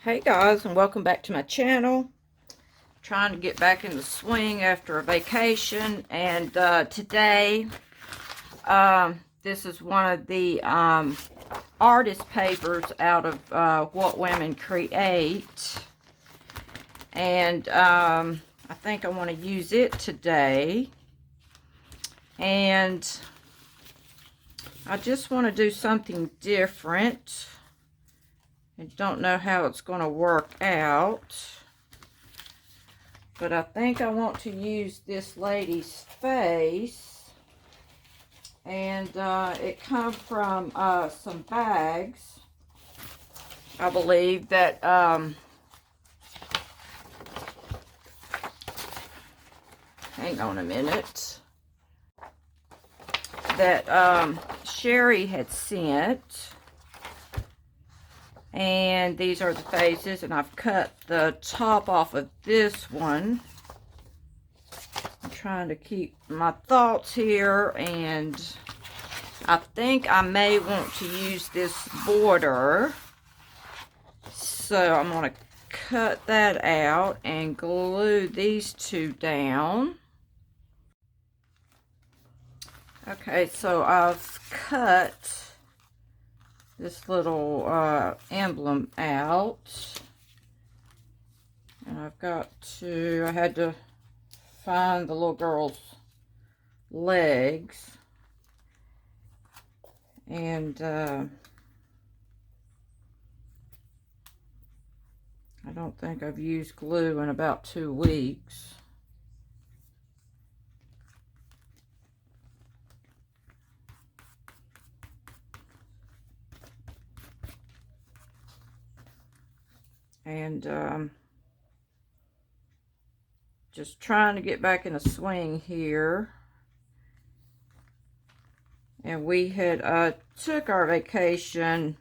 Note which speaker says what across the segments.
Speaker 1: Hey guys, and welcome back to my channel. Trying to get back in the swing after a vacation, and today this is one of the artist papers out of What Women Create, and I think I want to use it today. And I just want to do something different. I don't know how it's going to work out, but I think I want to use this lady's face, and it comes from some bags, I believe, that hang on a minute, that Sherry had sent. And these are the faces, and I've cut the top off of this one. I'm trying to keep my thoughts here, and I think I may want to use this border. So I'm going to cut that out and glue these two down. Okay, so I've cut this little emblem out, and I had to find the little girl's legs, and I don't think I've used glue in about 2 weeks. And just trying to get back in a swing here. And we had took our vacation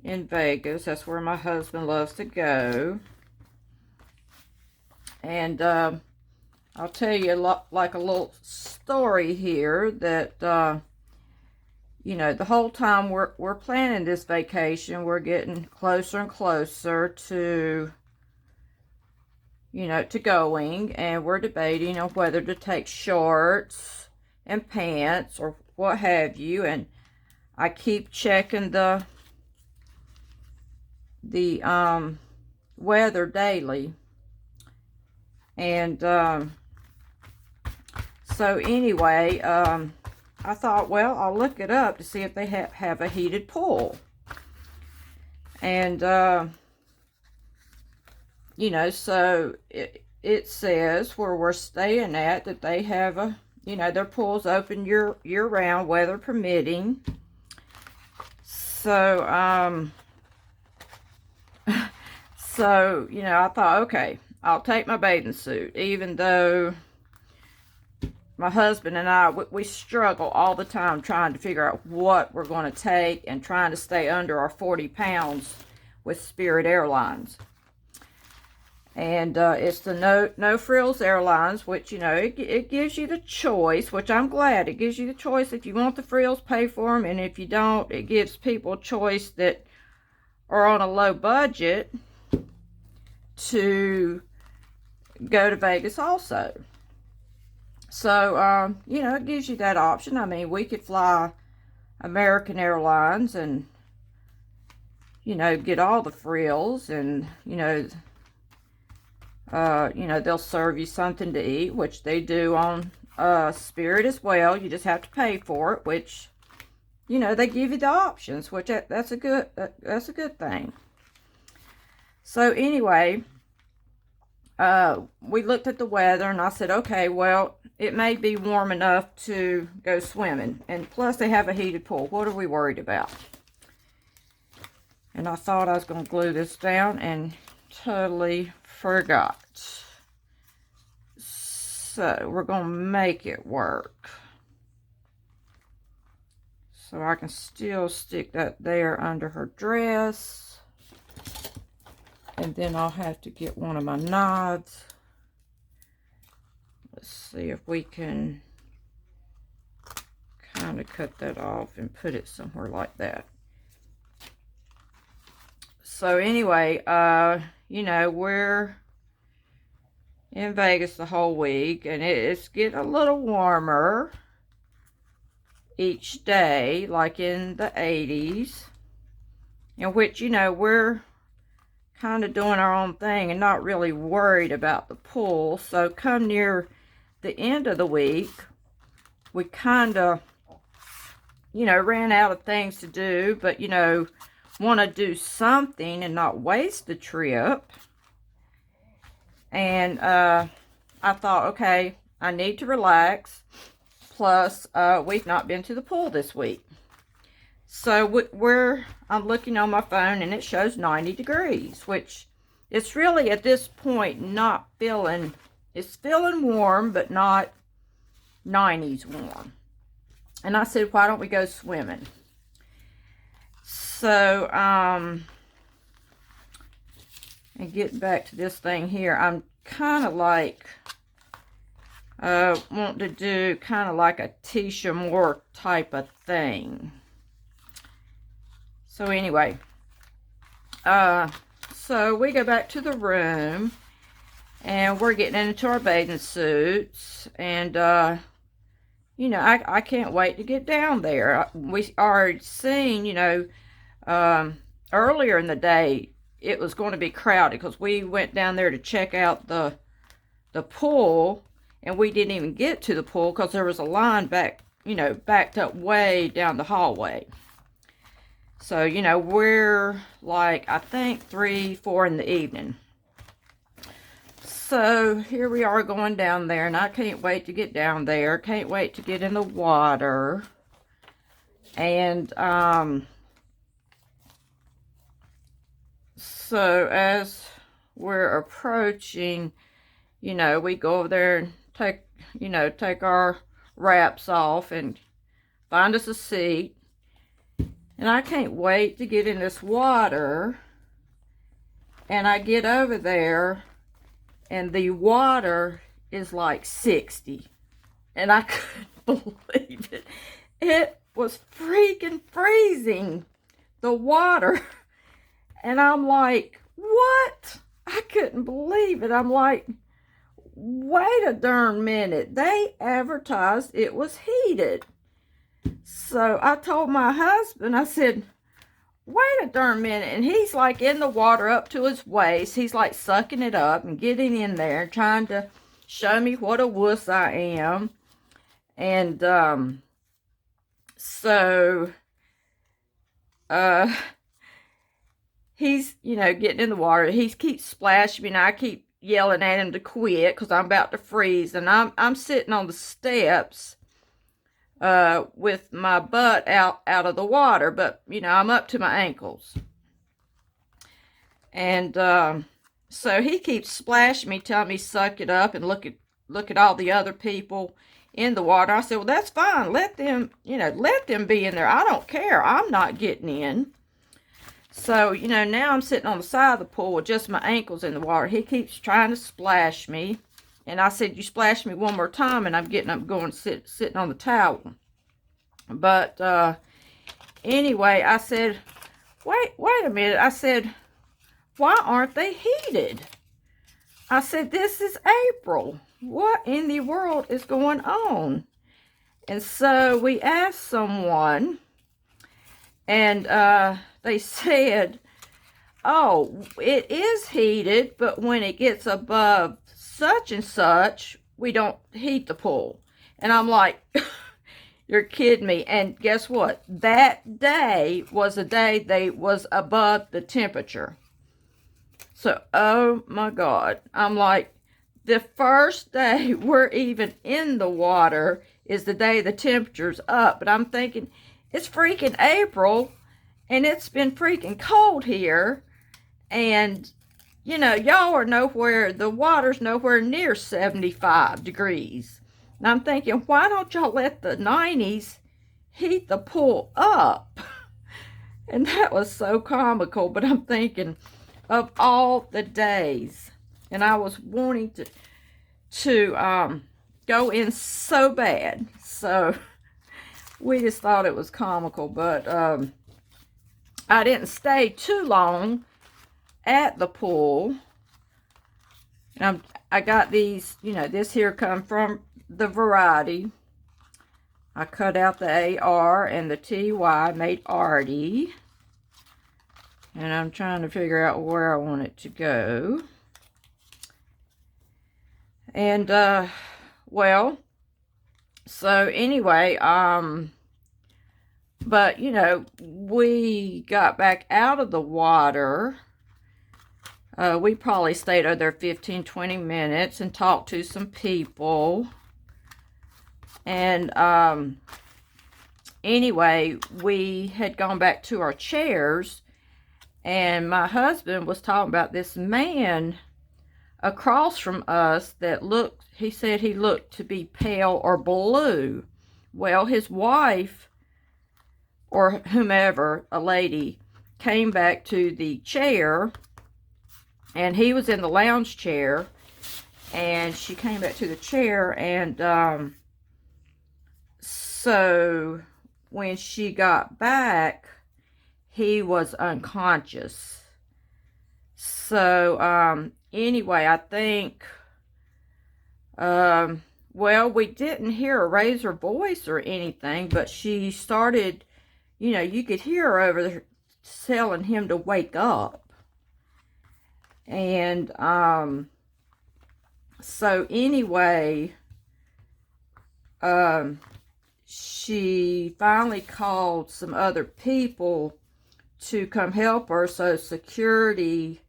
Speaker 1: in Vegas. That's where my husband loves to go. And I'll tell you like a little story here that you know, the whole time we're planning this vacation, we're getting closer and closer to, you know, to going, and we're debating on whether to take shorts and pants or what have you. And I keep checking the weather daily, and so anyway, I thought, well, I'll look it up to see if they have a heated pool. And, you know, so it says where we're staying at that they have a, you know, their pool's open year-round, weather permitting. So, so, you know, I thought, okay, I'll take my bathing suit, even though my husband and I, we struggle all the time trying to figure out what we're going to take and trying to stay under our 40 pounds with Spirit Airlines. And it's the No Frills Airlines, which, you know, it gives you the choice, which I'm glad. It gives you the choice. If you want the frills, pay for them. And if you don't, it gives people a choice that are on a low budget to go to Vegas also. So, you know, it gives you that option. I mean, we could fly American Airlines and, you know, get all the frills, and, you know, they'll serve you something to eat, which they do on Spirit as well. You just have to pay for it, which, you know, they give you the options, which that's a good thing. So anyway, we looked at the weather, and I said, okay, well, it may be warm enough to go swimming. And plus, they have a heated pool. What are we worried about? And I thought I was going to glue this down and totally forgot. So, we're going to make it work. So, I can still stick that there under her dress. And then I'll have to get one of my knives. Let's see if we can kind of cut that off and put it somewhere like that. So anyway, you know, we're in Vegas the whole week, and it's getting a little warmer each day, like in the 80s, in which, you know, we're kind of doing our own thing and not really worried about the pool. So come near the end of the week, we kind of, you know, ran out of things to do, but, you know, want to do something and not waste the trip. And I thought, okay, I need to relax. Plus, we've not been to the pool this week. So I'm looking on my phone and it shows 90 degrees, which it's really at this point not feeling, it's feeling warm, but not 90s warm. And I said, why don't we go swimming? So, and getting back to this thing here, I'm kind of like, want to do kind of like a Teesha Moore type of thing. So anyway, so we go back to the room, and we're getting into our bathing suits, and, you know, I can't wait to get down there. We already seen, you know, earlier in the day, it was going to be crowded because we went down there to check out the pool, and we didn't even get to the pool because there was a line back, you know, backed up way down the hallway. So, you know, we're like, I think 3, 4 in the evening. So here we are going down there, and I can't wait to get down there. Can't wait to get in the water. And, so as we're approaching, you know, we go over there and take our wraps off and find us a seat. And I can't wait to get in this water. And I get over there, and the water is like 60. And I couldn't believe it. It was freaking freezing, the water. And I'm like, what? I couldn't believe it. I'm like, wait a darn minute. They advertised it was heated. So I told my husband, I said, wait a darn minute. And he's like in the water up to his waist. He's like sucking it up and getting in there, trying to show me what a wuss I am. And so he's, you know, getting in the water. He keeps splashing me, and I keep yelling at him to quit because I'm about to freeze. And I'm sitting on the steps with my butt out of the water, but, you know, I'm up to my ankles. And so he keeps splashing me, telling me suck it up and look at all the other people in the water. I said, well, that's fine. Let them, you know, let them be in there. I don't care. I'm not getting in. So, you know, now I'm sitting on the side of the pool with just my ankles in the water. He keeps trying to splash me. And I said, you splash me one more time, and I'm getting up, going, sitting on the towel. But anyway, I said, wait a minute. I said, why aren't they heated? I said, this is April. What in the world is going on? And so we asked someone, and they said, oh, it is heated, but when it gets above such and such, we don't heat the pool. And I'm like, you're kidding me. And guess what? That day was a day they was above the temperature. So, oh my God. I'm like, the first day we're even in the water is the day the temperature's up. But I'm thinking, it's freaking April, and it's been freaking cold here. And, you know, y'all are nowhere, the water's nowhere near 75 degrees. And I'm thinking, why don't y'all let the 90s heat the pool up? And that was so comical. But I'm thinking of all the days. And I was wanting to go in so bad. So we just thought it was comical. But I didn't stay too long at the pool. And I got these, you know, this here come from the variety. I cut out the AR and the TY, made Artie. And I'm trying to figure out where I want it to go. And, well, so anyway, but, you know, we got back out of the water. We probably stayed over there 15, 20 minutes and talked to some people. And, anyway, we had gone back to our chairs, and my husband was talking about this man across from us that looked, he said he looked to be pale or blue. Well, his wife, or whomever, a lady, came back to the chair, and he was in the lounge chair, and she came back to the chair, and so when she got back, he was unconscious. So anyway, I think well, we didn't hear a raise her voice or anything, but she started, you know, you could hear her over there telling him to wake up. And so anyway, she finally called some other people to come help her. So security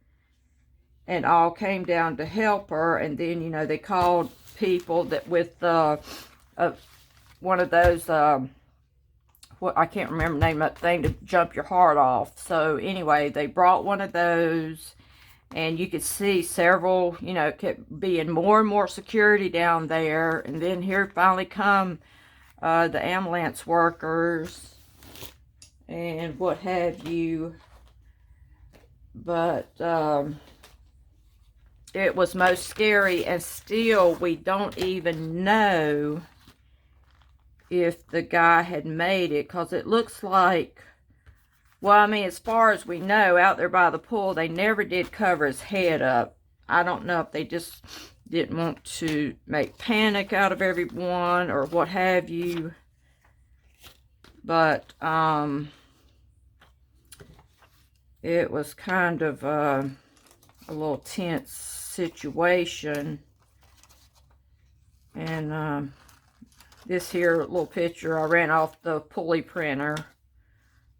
Speaker 1: and all came down to help her. And then, you know, they called people that with one of those, what, I can't remember the name of that thing to jump your heart off. So anyway, they brought one of those, and you could see several, you know, kept being more and more security down there. And then here finally come the ambulance workers and what have you. But it was most scary, and still we don't even know if the guy had made it, because it looks like, well, I mean, as far as we know, out there by the pool, they never did cover his head up. I don't know if they just didn't want to make panic out of everyone or what have you. But it was kind of a little tense situation. And this here little picture, I ran off the pulley printer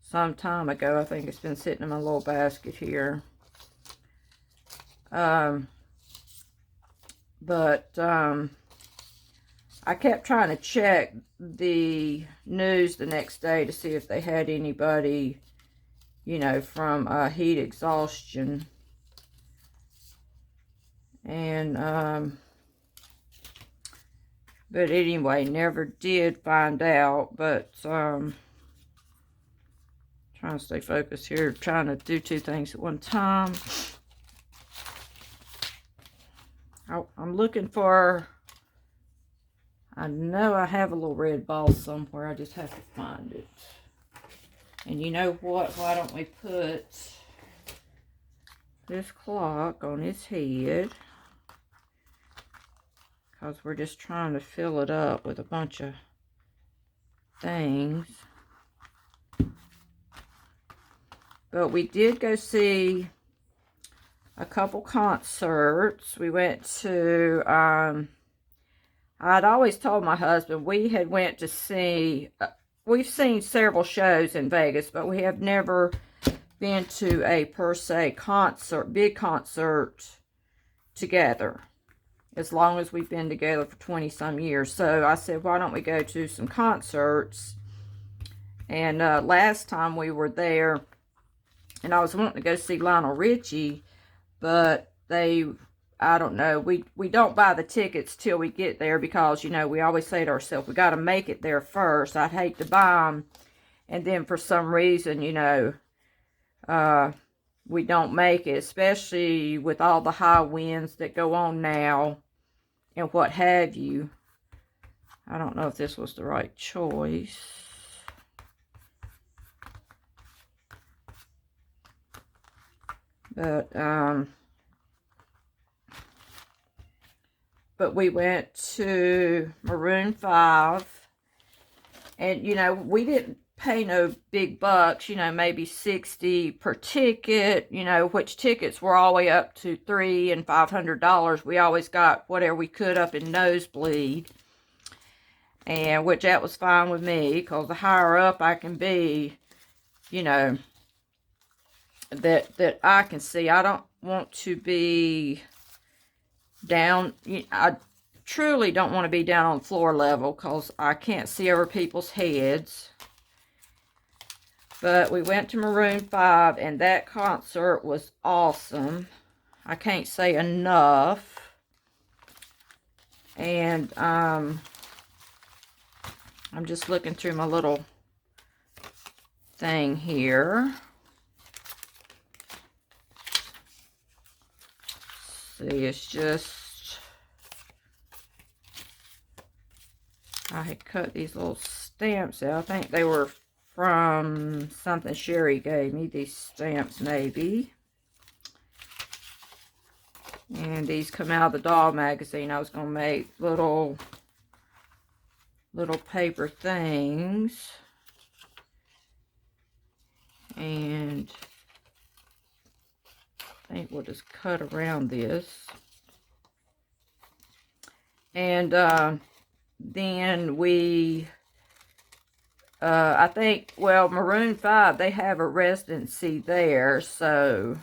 Speaker 1: some time ago. I think it's been sitting in my little basket here. But I kept trying to check the news the next day to see if they had anybody, you know, from heat exhaustion. And but anyway, never did find out. But trying to stay focused here, trying to do two things at one time. I'm looking for, I know I have a little red ball somewhere. I just have to find it. And you know what? Why don't we put this clock on his head? Because we're just trying to fill it up with a bunch of things. But we did go see a couple concerts. We went to, I'd always told my husband we had went to see, we've seen several shows in Vegas, but we have never been to a per se concert, big concert together, as long as we've been together for 20 some years. So I said, why don't we go to some concerts? And last time we were there, and I was wanting to go see Lionel Richie, but they, I don't know, we don't buy the tickets till we get there, because, you know, we always say to ourselves, we got to make it there first. I'd hate to buy them, and then for some reason, you know, we don't make it, especially with all the high winds that go on now and what have you. I don't know if this was the right choice. But we went to Maroon 5, and, you know, we didn't pay no big bucks, you know, maybe 60 per ticket, you know, which tickets were all the way up to $300 and $500. We always got whatever we could up in nosebleed, and which that was fine with me, because the higher up I can be, you know, that I can see. I don't want to be down. I truly don't want to be down on floor level, because I can't see over people's heads. But we went to Maroon 5, and that concert was awesome. I can't say enough. And I'm just looking through my little thing here. See, it's just, I had cut these little stamps out. I think they were from something Sherry gave me, these stamps maybe. And these come out of the doll magazine. I was going to make little paper things. And I think we'll just cut around this. And then we, I think, well, Maroon 5, they have a residency there, so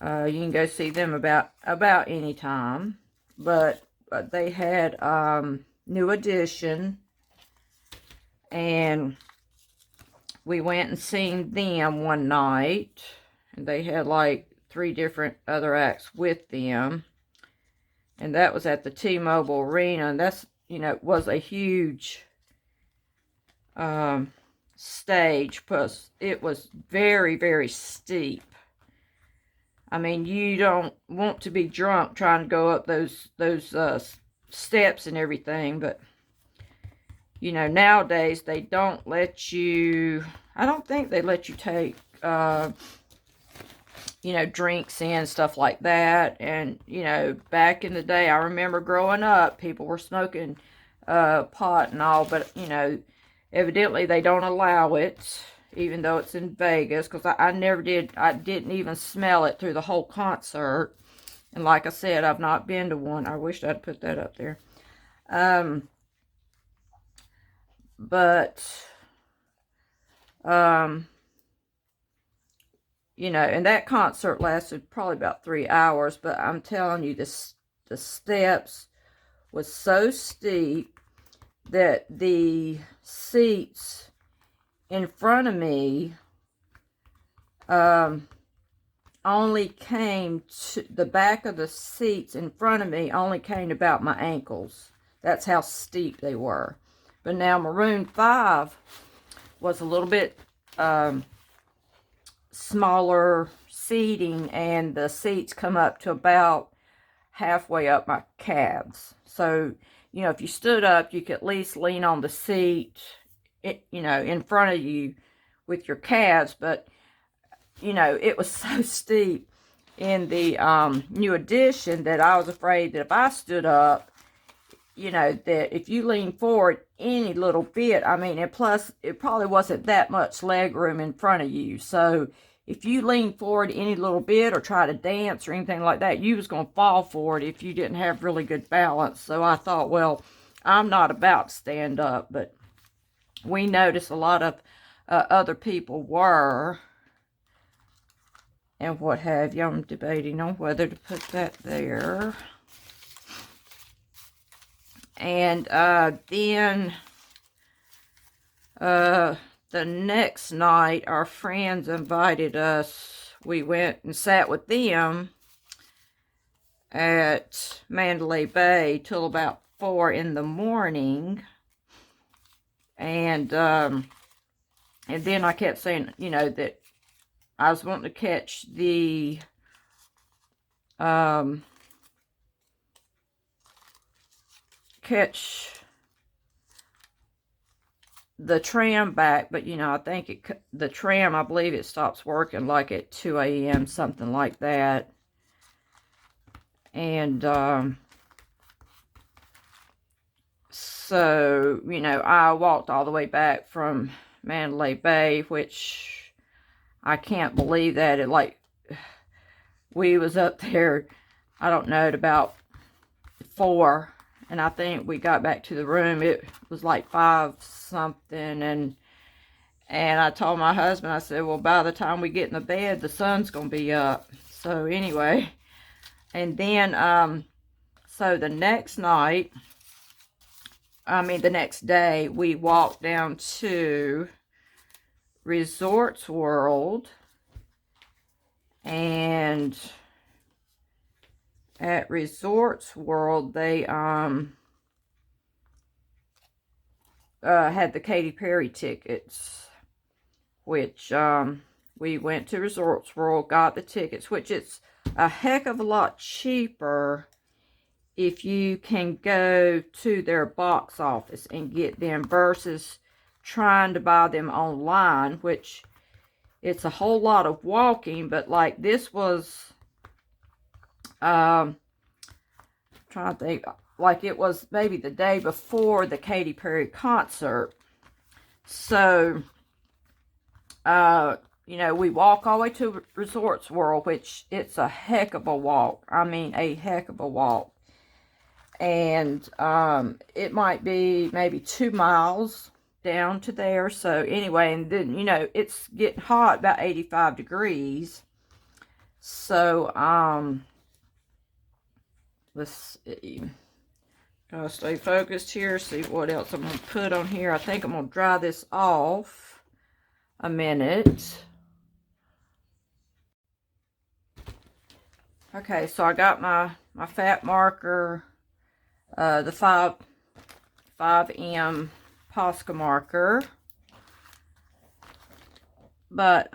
Speaker 1: you can go see them about any time. But they had New Edition, and we went and seen them one night, and they had like 3 different other acts with them, and that was at the T-Mobile Arena, and that's, you know, was a huge stage, plus it was very, very steep. I mean, you don't want to be drunk trying to go up those steps and everything, but, you know, nowadays they don't let you, I don't think they let you take, you know, drinks in, stuff like that. And, you know, back in the day, I remember growing up, people were smoking pot and all, but, you know, evidently they don't allow it, even though it's in Vegas, because I never did, I didn't even smell it through the whole concert. And like I said, I've not been to one. I wish I'd put that up there. But, you know, and that concert lasted probably about 3 hours, but I'm telling you, the steps was so steep that the seats in front of me only came to, the back of the seats in front of me only came to about my ankles. That's how steep they were. But now Maroon 5 was a little bit smaller seating, and the seats come up to about halfway up my calves. So, you know, if you stood up, you could at least lean on the seat, you know, in front of you with your calves. But, you know, it was so steep in the New Edition that I was afraid that if I stood up, you know, that if you lean forward any little bit, I mean, and plus it probably wasn't that much leg room in front of you. So if you lean forward any little bit or try to dance or anything like that, you was going to fall forward if you didn't have really good balance. So I thought, well, I'm not about to stand up, but we noticed a lot of other people were, and what have you. I'm debating on whether to put that there. And then the next night, our friends invited us. We went and sat with them at Mandalay Bay till about 4 in the morning. And then I kept saying, you know, that I was wanting to catch the the tram back, but you know, I think the tram, I believe it stops working like at 2 a.m., something like that. And so, you know, I walked all the way back from Mandalay Bay, which I can't believe that it, like, we was up there, I don't know, at about 4, and I think we got back to the room, it was like 5 something, and I told my husband, I said, well, by the time we get in the bed, the sun's gonna be up. So anyway, and then so the next night, the next day, we walked down to Resorts World, and at Resorts World, they had the Katy Perry tickets, which we went to Resorts World, got the tickets, which it's a heck of a lot cheaper if you can go to their box office and get them versus trying to buy them online, which it's a whole lot of walking. But like this was trying to think, like it was maybe the day before the Katy Perry concert. So you know, we walk all the way to Resorts World, which it's a heck of a walk. I mean, a heck of a walk. And it might be maybe 2 miles down to there. So anyway, and then, you know, it's getting hot, about 85 degrees. So, let's see. Gotta stay focused here, see what else I'm going to put on here. I think I'm going to dry this off a minute. Okay, so I got my fat marker, the 5M Posca marker. But,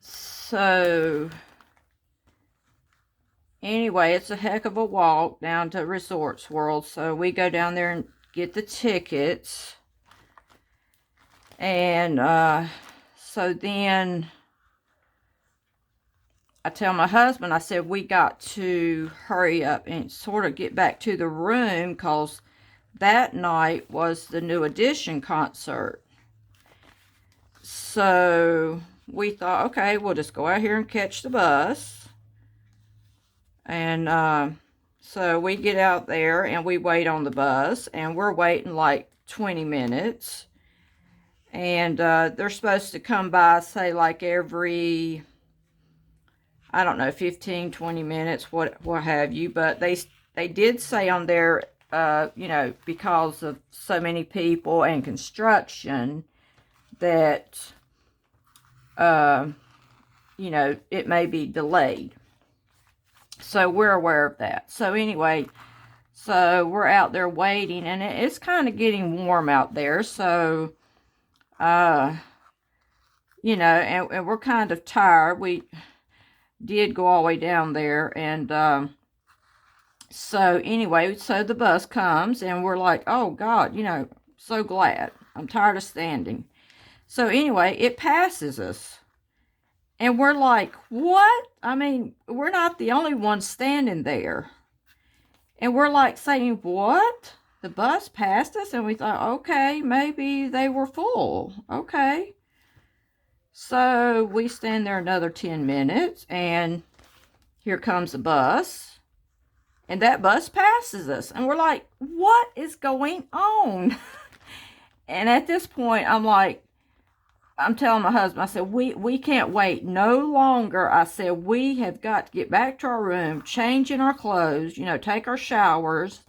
Speaker 1: so, anyway, it's a heck of a walk down to Resorts World. So we go down there and get the tickets. And, so then I tell my husband, I said, we got to hurry up and sort of get back to the room, because that night was the New Edition concert. So we thought, okay, we'll just go out here and catch the bus. And so we get out there and we wait on the bus, and we're waiting like 20 minutes. And they're supposed to come by, say, like every, I don't know, 15, 20 minutes, what have you. But they did say on there, you know, because of so many people and construction, that, you know, it may be delayed. So we're aware of that. So anyway, so we're out there waiting, and it's kind of getting warm out there. So, you know, and we're kind of tired. We did go all the way down there, and so anyway, so the bus comes, and we're like, oh God, you know, so glad. I'm tired of standing. So anyway, it passes us, and we're like, what? I mean, we're not the only ones standing there, and we're like saying, what? The bus passed us? And we thought, okay, maybe they were full. Okay. So we stand there another 10 minutes, and here comes the bus, and that bus passes us, and we're like, what is going on? And at this point, I'm telling my husband, I said, we can't wait no longer. I said, we have got to get back to our room, change in our clothes, you know, take our showers,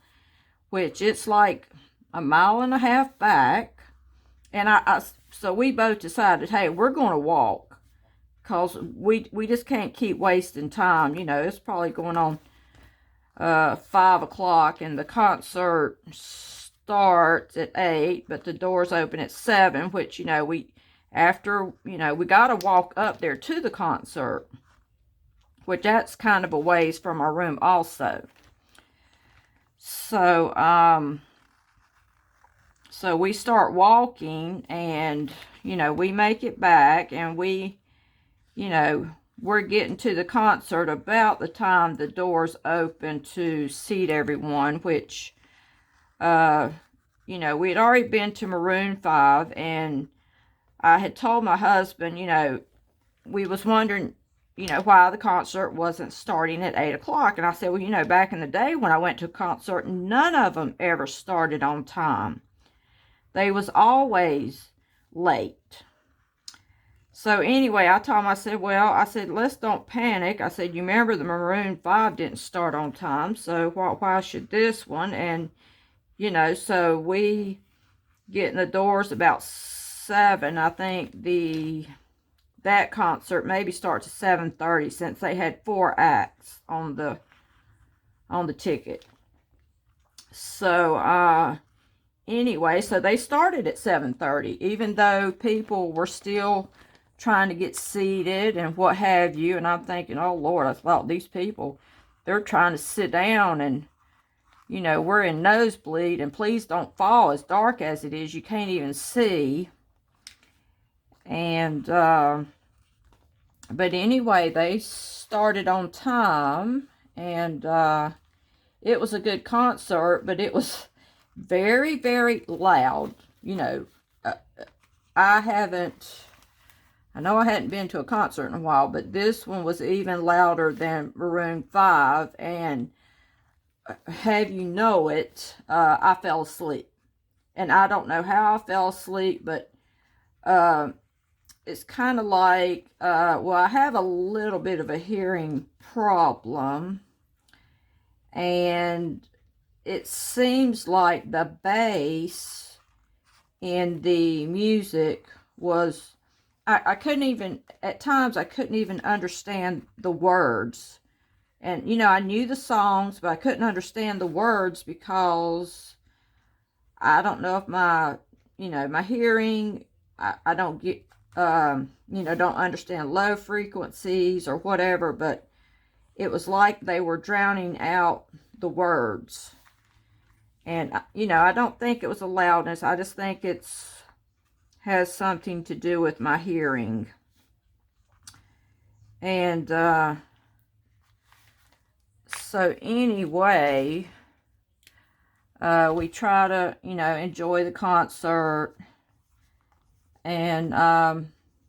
Speaker 1: which it's like a mile and a half back. And so we both decided, hey, we're going to walk, because we just can't keep wasting time. You know, it's probably going on 5 o'clock, and the concert starts at 8, but the doors open at 7, which, you know, we got to walk up there to the concert, which that's kind of a ways from our room also. So, So we start walking, and, you know, we make it back, and we, you know, we're getting to the concert about the time the doors open to seat everyone, which, you know, we had already been to Maroon 5, and I had told my husband, you know, we was wondering, you know, why the concert wasn't starting at 8 o'clock. And I said, well, you know, back in the day when I went to a concert, none of them ever started on time. They was always late. So anyway, I told him, I said, well, I said, let's don't panic. I said, you remember the Maroon 5 didn't start on time, so why should this one? And, you know, so we get in the doors about 7. I think that concert maybe starts at 7:30, since they had 4 acts on the ticket. So anyway, so they started at 7:30, even though people were still trying to get seated and what have you. And I'm thinking, oh Lord, I thought, these people, they're trying to sit down, and, you know, we're in nosebleed, and please don't fall. As dark as it is, you can't even see. And but anyway, they started on time, and it was a good concert, but it was very, very loud. You know, I know I hadn't been to a concert in a while, but this one was even louder than Maroon 5, and have you know it, I fell asleep. And I don't know how I fell asleep, but it's kind of like, well, I have a little bit of a hearing problem, and it seems like the bass in the music was, I couldn't even, at times, I couldn't even understand the words. And, you know, I knew the songs, but I couldn't understand the words, because I don't know if my, you know, my hearing, I don't get, you know, don't understand low frequencies or whatever, but it was like they were drowning out the words. And, you know, I don't think it was a loudness. I just think has something to do with my hearing. And so anyway, we try to, you know, enjoy the concert. And,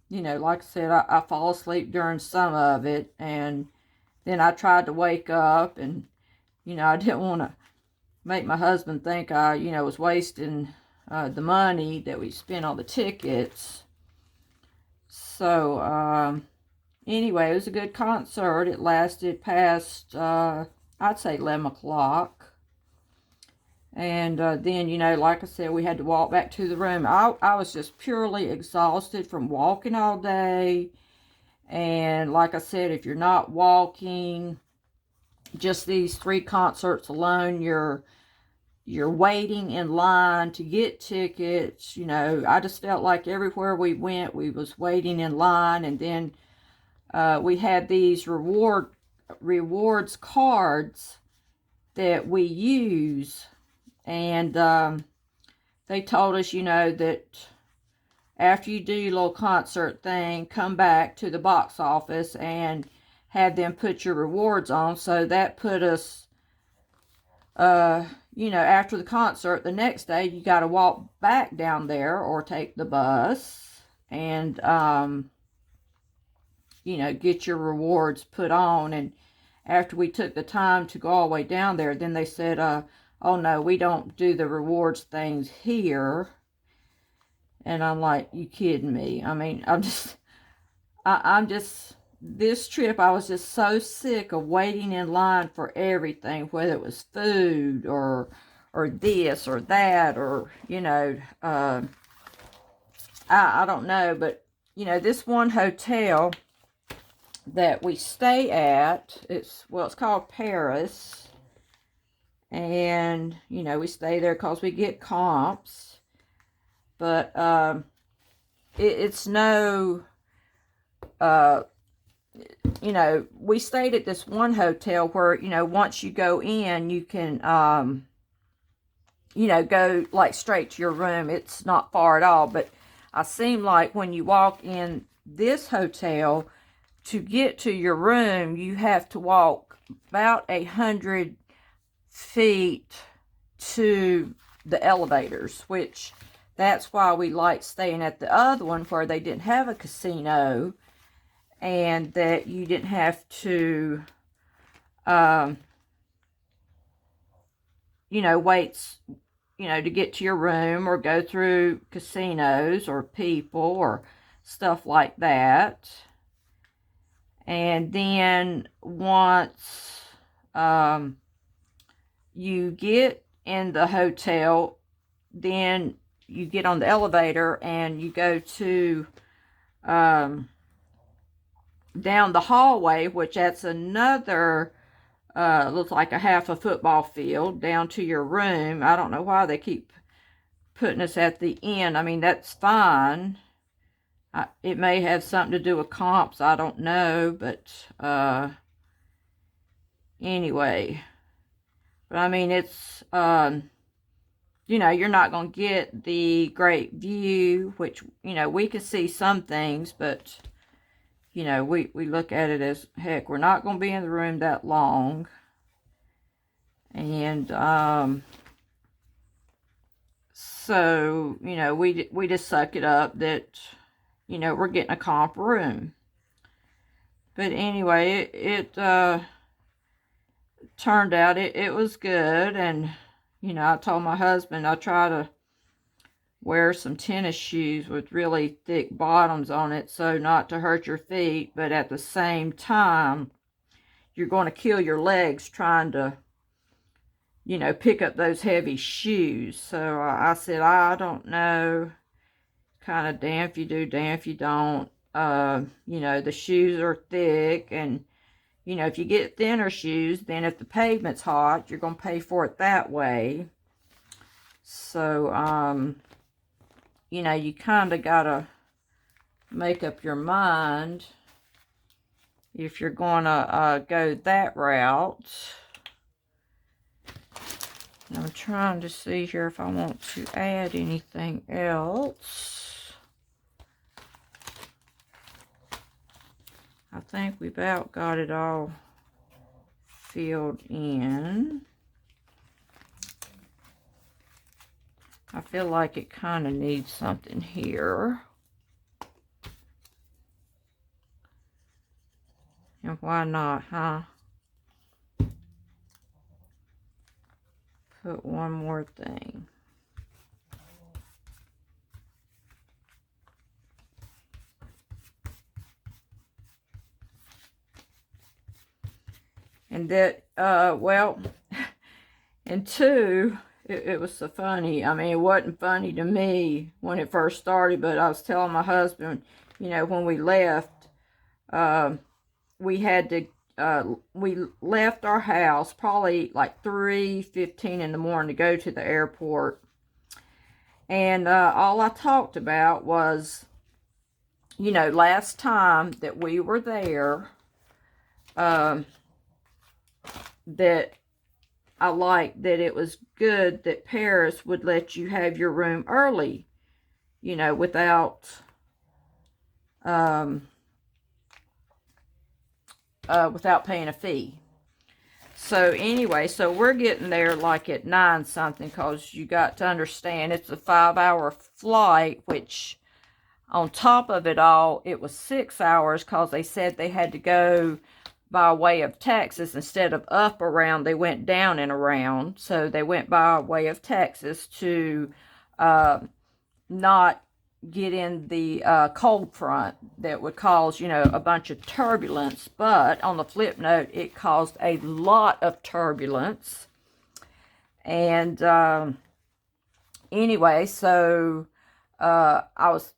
Speaker 1: you know, like I said, I fall asleep during some of it. And then I tried to wake up, and, you know, I didn't want to make my husband think I, you know, was wasting the money that we spent on the tickets. So, anyway, it was a good concert. It lasted past, I'd say 11 o'clock. And then, you know, like I said, we had to walk back to the room. I was just purely exhausted from walking all day. And like I said, if you're not walking, just these 3 concerts alone, you're waiting in line to get tickets. You know, I just felt like everywhere we went, we was waiting in line. And then we had these rewards cards that we use. And they told us, you know, that after you do your little concert thing, come back to the box office and have them put your rewards on. So that put us, you know, after the concert, the next day, you got to walk back down there or take the bus and, you know, get your rewards put on. And after we took the time to go all the way down there, then they said, oh no, we don't do the rewards things here. And I'm like, you kidding me? I mean, I'm just, this trip, I was just so sick of waiting in line for everything, whether it was food or this or that, or, you know, I don't know. But, you know, this one hotel that we stay at, it's called Paris. And, you know, we stay there because we get comps. But it's no, you know, we stayed at this one hotel where, you know, once you go in, you can, go like straight to your room. It's not far at all, but I seem like when you walk in this hotel, to get to your room, you have to walk about 100 feet to the elevators, which that's why we like staying at the other one where they didn't have a casino and that you didn't have to, wait, to get to your room or go through casinos or people or stuff like that. And then once you get in the hotel, then you get on the elevator and you go to down the hallway, which that's another looks like a half a football field down to your room. I don't know why they keep putting us at the end. I mean, that's fine. It may have something to do with comps. I don't know, but anyway. But I mean, it's you're not going to get the great view, which we can see some things, but we look at it as, heck, we're not going to be in the room that long. And so we just suck it up that we're getting a comp room. But anyway, it turned out it was good. And I told my husband I try to wear some tennis shoes with really thick bottoms on it so not to hurt your feet, but at the same time you're going to kill your legs trying to pick up those heavy shoes. So I said, I don't know, kind of damn if you do, damn if you don't. The shoes are thick, and if you get thinner shoes, then if the pavement's hot, you're going to pay for it that way. So you kind of got to make up your mind if you're going to go that route. I'm trying to see here if I want to add anything else. I think we've about got it all filled in. I feel like it kind of needs something here. And why not, huh? Put one more thing. And that, well, and two, it was so funny. I mean, it wasn't funny to me when it first started, but I was telling my husband, when we left, we had to, we left our house probably like 3:15 in the morning to go to the airport. And all I talked about was, last time that we were there, that I liked that it was good that Paris would let you have your room early, without without paying a fee. So anyway, so we're getting there like at 9 something, because you got to understand it's a 5-hour flight, which on top of it all, it was 6 hours because they said they had to go by way of Texas. Instead of up around, they went down and around. So they went by way of Texas to not get in the cold front that would cause, a bunch of turbulence. But on the flip note, it caused a lot of turbulence. And anyway, so I was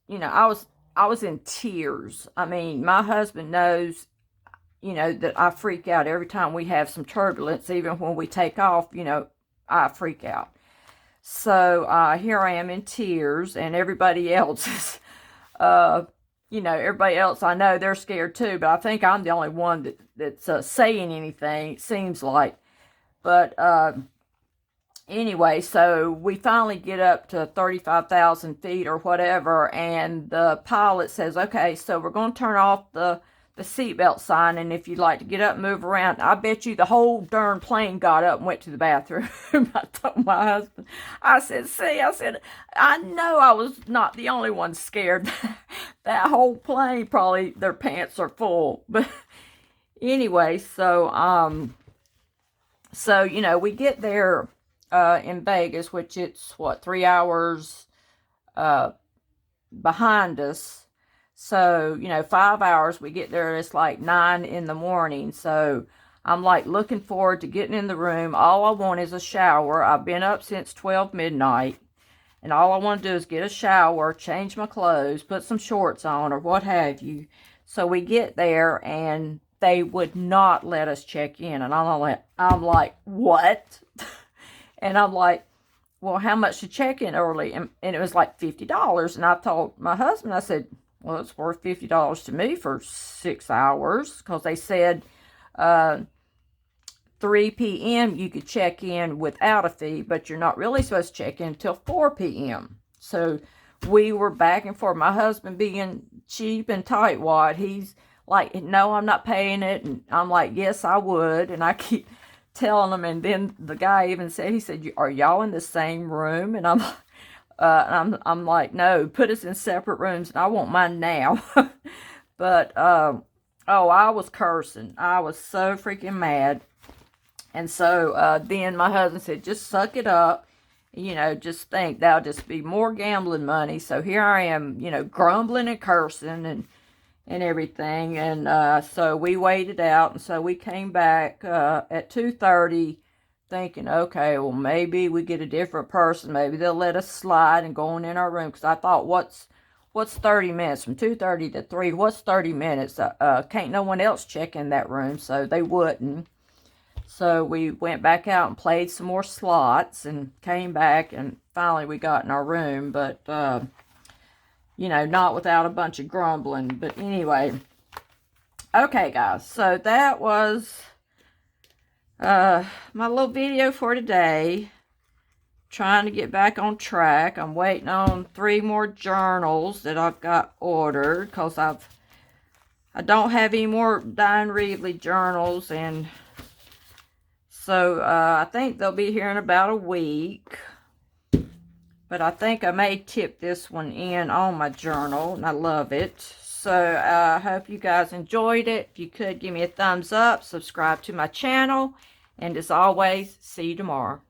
Speaker 1: in tears. I mean, my husband knows, that I freak out every time we have some turbulence. Even when we take off, I freak out. So here I am in tears, and everybody else is, everybody else I know, they're scared too, but I think I'm the only one that's saying anything, it seems like. But anyway, so we finally get up to 35,000 feet or whatever, and the pilot says, okay, so we're going to turn off the seatbelt sign, and if you'd like to get up and move around. I bet you the whole darn plane got up and went to the bathroom. I told my husband, I said, see, I said, I know I was not the only one scared. That whole plane, probably their pants are full. But anyway, so you know, we get there in Vegas, which it's, what, 3 hours behind us. So, you know, 5 hours, we get there, it's like 9 in the morning. So I'm like looking forward to getting in the room. All I want is a shower. I've been up since 12 midnight. And all I want to do is get a shower, change my clothes, put some shorts on or what have you. So we get there and they would not let us check in. And I'm like, what? And I'm like, well, how much to check in early? And it was like $50. And I told my husband, I said, well, it's worth $50 to me for 6 hours, because they said 3 p.m. you could check in without a fee, but you're not really supposed to check in until 4 p.m. So we were back and forth. My husband being cheap and tightwad, he's like, no, I'm not paying it. And I'm like, yes, I would. And I keep telling him. And then the guy even said, he said, are y'all in the same room? And I'm like, no, put us in separate rooms, and I want mine now. But, oh, I was cursing. I was so freaking mad. And so, then my husband said, just suck it up. You know, just think that'll just be more gambling money. So here I am, you know, grumbling and cursing and everything. And, so we waited out. And so we came back, at 2:30. Thinking, okay, well, maybe we get a different person. Maybe they'll let us slide and go on in our room. Because I thought, what's 30 minutes? From 2:30 to 3, what's 30 minutes? Can't no one else check in that room, so they wouldn't. So we went back out and played some more slots and came back, and finally we got in our room. But, you know, not without a bunch of grumbling. But anyway, okay, guys, so that was my little video for today. Trying to get back on track. I'm waiting on 3 more journals that I've got ordered, because I don't have any more Diane Reevely journals, and so I think they'll be here in about a week. But I think I may tip this one in on my journal, and I love it. So I hope you guys enjoyed it. If you could, give me a thumbs up, subscribe to my channel, and as always, see you tomorrow.